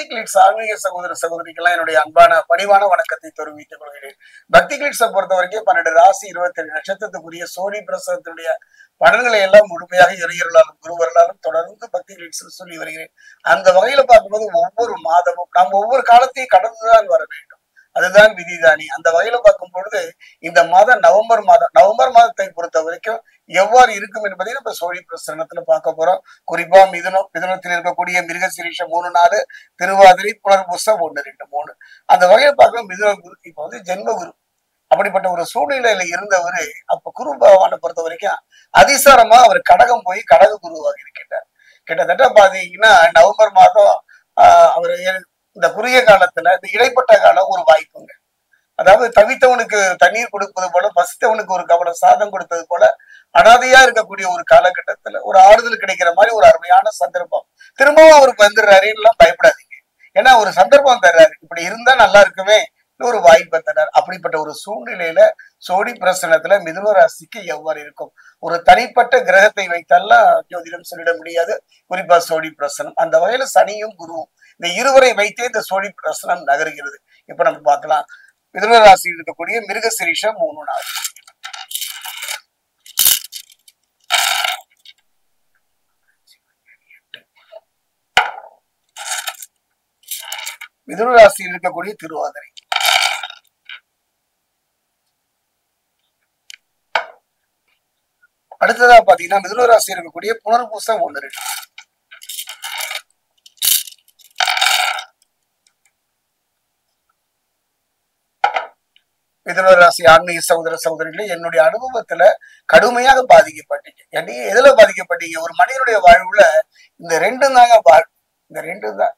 பக்தி கிளிட்ஸ் ஆன்மீக சகோதர சகோதரிக்கெல்லாம் என்னுடைய அன்பான பணிவான வணக்கத்தை தெரிவித்துக் கொள்கிறேன். பக்தி கிளிட்ஸை பொறுத்த வரைக்கும் 12 ராசி 27 நட்சத்திரத்துக்குரிய சோழி பிரசவத்தினுடைய பலன்களை எல்லாம் முழுமையாக இறையர்களாலும் குருவர்களாலும் தொடர்ந்து பக்தி கிளிட்ஸ் சொல்லி வருகிறேன். அந்த வகையில பார்க்கும்போது ஒவ்வொரு மாதமும் நாம் ஒவ்வொரு காலத்தையும் கடந்துதான் வர வேண்டும். அதுதான் விதிதானி. அந்த வகையில பார்க்கும் பொழுது இந்த மாதம் நவம்பர் மாதத்தை பொறுத்த வரைக்கும் எவ்வாறு இருக்கும் என்பதை நம்ம சோழி பிரசனத்துல பார்க்க போறோம். குறிப்பா மிதுனத்தில் இருக்கக்கூடிய மிருகசீரிஷம் 3 4, திருவாதிரை, புனர்பூசம் 1 2 3. அந்த வகையில பார்க்க மிதுன குரு இப்ப வந்து ஜென்ம குரு. அப்படிப்பட்ட ஒரு சூழ்நிலையில இருந்தவரு அப்ப குரு பகவானை பொறுத்த வரைக்கும் அதிசாரமா அவர் கடகம் போய் கடக குருவாக இருக்கின்றார். கிட்டத்தட்ட பாத்தீங்கன்னா நவம்பர் மாதம் அவர் இந்த குறுகிய காலத்துல இந்த இடைப்பட்ட காலம் ஒரு வாய்ப்புங்க. அதாவது தவித்தவனுக்கு தண்ணீர் கொடுப்பது போல, பசித்தவனுக்கு ஒரு கவலை சாதம் கொடுத்தது போல, அனாதையா இருக்கக்கூடிய ஒரு காலகட்டத்துல ஒரு ஆறுதல் கிடைக்கிற மாதிரி ஒரு அருமையான சந்தர்ப்பம். திரும்பவும் அவருக்கு வந்துடுறாருலாம் பயப்படாதீங்க. ஏன்னா ஒரு சந்தர்ப்பம் தர்றாரு, இப்படி இருந்தா நல்லா இருக்குமே ஒரு வாய்ப்பை தர்றாரு. அப்படிப்பட்ட ஒரு சூழ்நிலையில சோழி பிரசனத்துல மிதுன ராசிக்கு எவ்வாறு இருக்கும்? ஒரு தனிப்பட்ட கிரகத்தை வைத்தெல்லாம் ஜோதிடம் சொல்லிட முடியாது. குறிப்பா சோழி பிரசனம் அந்த வகையில சனியும் குருவும் இந்த இருவரை வைத்தே இந்த சோழி பிரசனம் நகருகிறது. இப்ப நம்ம பார்க்கலாம். மிதுன ராசியில் இருக்கக்கூடிய மிருகசீரிஷம் 3 4. மிதுன ராசியில் இருக்கக்கூடிய திருவாதிரை, அடுத்ததா பாத்தீங்கன்னா மிதுன ராசியில் இருக்கக்கூடிய புனர்பூசம் 1 2. மிதுன ராசி ஆன்மீக சகோதர சகோதரிகளே, என்னுடைய அனுபவத்துல கடுமையாக பாதிக்கப்பட்டீங்க. எதுல பாதிக்கப்பட்டீங்க? ஒரு மனிதனுடைய வாழ்வுல இந்த 2 தாங்க வாழ்வு. இந்த 2 தான்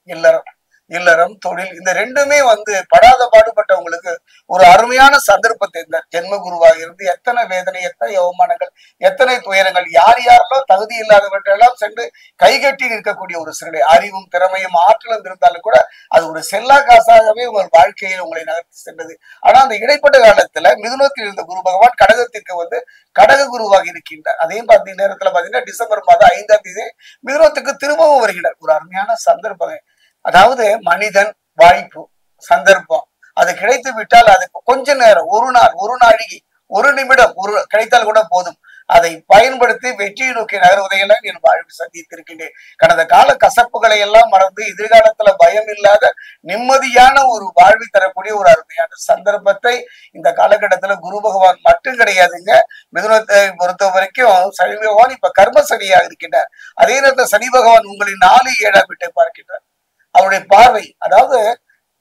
இல்லறம் தொழில். இந்த 2மே வந்து படாத பாடுபட்டவங்களுக்கு ஒரு அருமையான சந்தர்ப்பத்தை இந்த ஜென்ம குருவாக இருந்து எத்தனை வேதனை, எத்தனை அவமானங்கள், எத்தனை துயரங்கள், யாரெல்லாம் தகுதி இல்லாதவற்றெல்லாம் சென்று கைகட்டி நிற்கக்கூடிய ஒரு சிறுலை. அறிவும் திறமையும் ஆற்றலும் இருந்தாலும் கூட அது ஒரு செல்லா காசாகவே உங்கள் வாழ்க்கையில் உங்களை நகர்த்தி சென்றது. ஆனா அந்த இடைப்பட்ட காலத்துல மிதுனத்தில் இருந்த குரு பகவான் கடகத்திற்கு வந்து கடக குருவாக இருக்கின்றார். அதையும் பார்த்தீங்க நேரத்துல பாத்தீங்கன்னா டிசம்பர் மாதம் 5ஆம் தேதி மிதுனத்துக்கு திரும்பவும் வருகிறார். ஒரு அருமையான சந்தர்ப்பம். அதாவது மனிதன் வாய்ப்பு சந்தர்ப்பம் அது கிடைத்து விட்டால் அதுக்கு கொஞ்ச நேரம், ஒரு நாள், ஒரு நாழிகை, ஒரு நிமிடம் கிடைத்தால் கூட போதும். அதை பயன்படுத்தி வெற்றியை நோக்கி நகர்வதையெல்லாம் என் வாழ்வு சந்தித்திருக்கின்றேன். கடந்த கால கசப்புகளை எல்லாம் மறந்து எதிர்காலத்துல பயம் இல்லாத நிம்மதியான ஒரு வாழ்வை தரக்கூடிய ஒரு அருமையான சந்தர்ப்பத்தை இந்த காலகட்டத்துல குரு பகவான் மட்டும் கிடையாதுங்க. மிதுனத்தை பொறுத்த வரைக்கும் சனி பகவான் இப்ப கர்ம சனியாக இருக்கின்றார். அதே நேரத்தில் சனி பகவான் உங்களின் 4 7ஆம் வீட்டை பார்க்கின்றார். அவருடைய பார்வை, அதாவது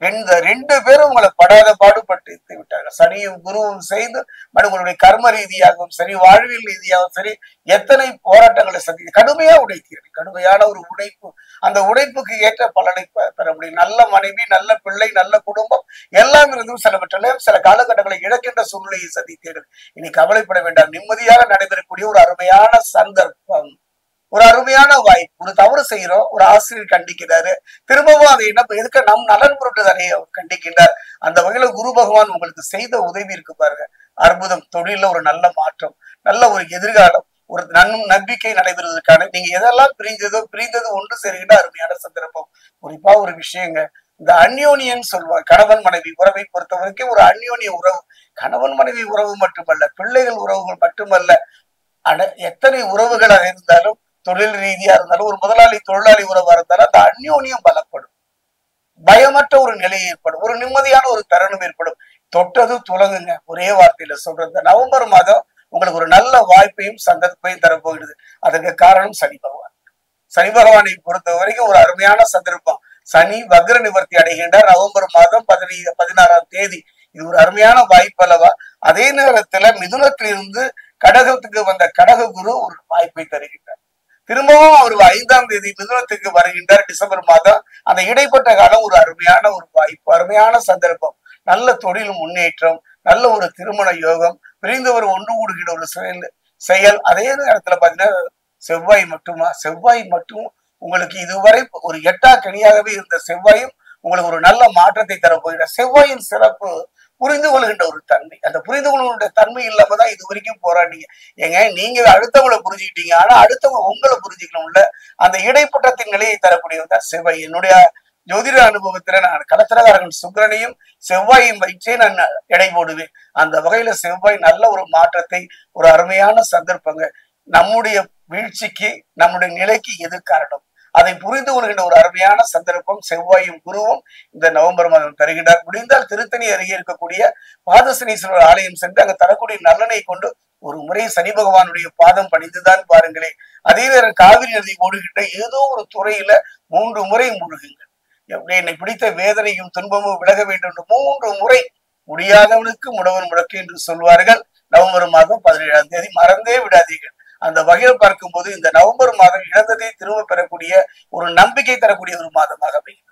2 பேரும் உங்களை படாத பாடுபட்டு விட்டார்கள். சனியும் குருவும் சேர்ந்து உங்களுடைய கர்ம ரீதியாகவும் சரி, வாழ்வியல் ரீதியாகவும் சரி, எத்தனை போராட்டங்களை சந்தித்து கடுமையா உடைத்தீர்கள். கடுமையான ஒரு உழைப்பு, அந்த உழைப்புக்கு ஏற்ற பலனை பெற முடியும். நல்ல மனைவி, நல்ல பிள்ளை, நல்ல குடும்பம் எல்லாம் இருந்தும் சில காலகட்டங்களை இழக்கின்ற சூழ்நிலையை சந்தித்தீர்கள். இனி கவலைப்பட வேண்டாம். நிம்மதியாக நடைபெறக்கூடிய ஒரு அருமையான சந்தர்ப்பம், ஒரு அருமையான வாய்ப்பு. ஒரு தவறு செய்யறோம், ஒரு ஆசிரியர் கண்டிக்கிறாரு, திரும்பவும் அதை என்ன எதுக்க நம் நலன் பொருட்டு தானே கண்டிக்கின்றார். அந்த வகையில குரு பகவான் உங்களுக்கு செய்த உதவி இருக்கு பாருங்க, அற்புதம். தொழில ஒரு நல்ல மாற்றம், நல்ல ஒரு எதிர்காலம், ஒரு நம்பிக்கை நடைபெறுவதற்கான நீங்க எதெல்லாம் பிரிந்தது ஒன்று சேர்கின்ற அருமையான சந்தர்ப்பம். குறிப்பா ஒரு விஷயங்க, இந்த அந்யோன்யம் சொல்லுவாங்க. கணவன் மனைவி உறவை பொறுத்த வரைக்கும் ஒரு அந்யோன்ய உறவு, கணவன் மனைவி உறவு மட்டுமல்ல, பிள்ளைகள் உறவுகள் மட்டுமல்ல, எத்தனை உறவுகளாக இருந்தாலும், தொழில் ரீதியா இருந்தாலும், ஒரு முதலாளி தொழிலாளி உறவா இருந்தாலும் அந்த அந்யோன்யம் பலப்படும். பயமற்ற ஒரு நிலை ஏற்படும், ஒரு நிம்மதியான ஒரு தருணம் ஏற்படும். தொட்டது துலங்குங்க. ஒரே வார்த்தையில சொல்றது, நவம்பர் மாதம் உங்களுக்கு ஒரு நல்ல வாய்ப்பையும் சந்தர்ப்பையும் தரப்போகிறது. அதற்கு காரணம் சனி பகவான். சனி பகவானை பொறுத்த வரைக்கும் ஒரு அருமையான சந்தர்ப்பம். சனி வக்ர நிவர்த்தி அடைகின்றார் நவம்பர் மாதம் 16ஆம் தேதி. இது ஒரு அருமையான வாய்ப்பு அல்லவா? அதே நேரத்துல மிதுனத்திலிருந்து கடகத்துக்கு வந்த கடக குரு ஒரு வாய்ப்பை தருகின்றார். திரும்பவும் அவர் 5ஆம் தேதி மிதுனத்துக்கு வருகின்றார் டிசம்பர் மாதம். அந்த இடைப்பட்ட காலம் ஒரு அருமையான ஒரு வாய்ப்பு, அருமையான சந்தர்ப்பம். நல்ல தொழில் முன்னேற்றம், நல்ல ஒரு திருமண யோகம், பிரிந்தவர் ஒன்று கூடுகிற ஒரு செயல். அதே நேரத்துல பாத்தீங்கன்னா செவ்வாய் மட்டும் உங்களுக்கு இதுவரை ஒரு 8ஆம் கனியாகவே இருந்த செவ்வாயும் உங்களுக்கு ஒரு நல்ல மாற்றத்தை தரப்போகிற. செவ்வாயின் சிறப்பு புரிந்து கொள்கின்ற ஒரு தன்மை. அந்த புரிந்து கொள்கின்ற தன்மை இல்லாம தான் இது வரைக்கும் போராடிங்க. ஏங்க நீங்க அடுத்தவங்களை புரிஞ்சுக்கிட்டீங்க, ஆனா அடுத்தவங்க உங்களை புரிஞ்சுக்கணும்ல. அந்த இடைப்பட்டத்தின் நிலையை தரக்கூடியவர் தான் செவ்வாய். என்னுடைய ஜோதிட அனுபவத்துல நான் களத்திரகாரகன் சுக்கிரனையும் செவ்வாயும் வைச்சே நான் எடை போடுவேன். அந்த வகையில செவ்வாய் நல்ல ஒரு மாற்றத்தை, ஒரு அருமையான சந்தர்ப்பங்க. நம்முடைய வீழ்ச்சிக்கு, நம்முடைய நிலைக்கு எது காரணம், அதை புரிந்து கொள்கின்ற ஒரு அருமையான சந்தர்ப்பம் செவ்வாயும் குருவும் இந்த நவம்பர் மாதம் தருகின்றார். முடிந்தால் திருத்தணி அருகே இருக்கக்கூடிய பாதசனீஸ்வரர் ஆலயம் சென்று அங்க தரக்கூடிய நல்லெண்ணை கொண்டு ஒரு முறை சனி பகவானுடைய பாதம் பணிந்துதான் பாருங்களேன். அதே நேரம் காவிரி நதி ஓடுகின்ற ஏதோ ஒரு துறையில 3 முறை முழுகுங்கள். என்னை பிடித்த வேதனையும் துன்பமும் விலக வேண்டும் என்று 3 முறை. முடியாதவனுக்கு முடவன் முடக்கு என்று சொல்வார்கள். நவம்பர் மாதம் 17ஆம் தேதி மறந்தே விடாதீர்கள். அந்த வகையில் பார்க்கும்போது இந்த நவம்பர் மாதம் இழந்ததை திரும்ப பெறக்கூடிய ஒரு நம்பிக்கை தரக்கூடிய ஒரு மாதமாக அமைகிறது.